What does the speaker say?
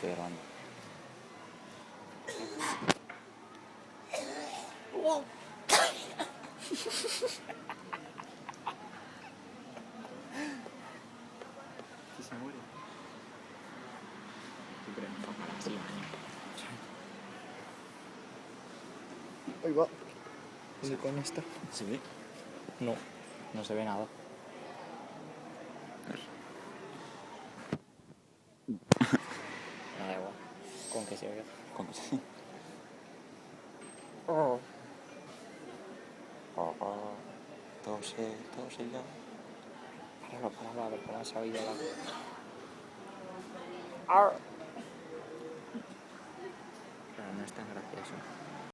estoy grabando. ¿Sí se muere? Siempre me enfocará así, maño. Ahí va. ¿Dónde coño está? ¿Se ve? No, no se ve nada. Me da igual. Con que se oiga. Con que sí. Oh. Tose ya. Páralo, a ver cómo se ha oído la... Ar. Pero no es tan gracioso.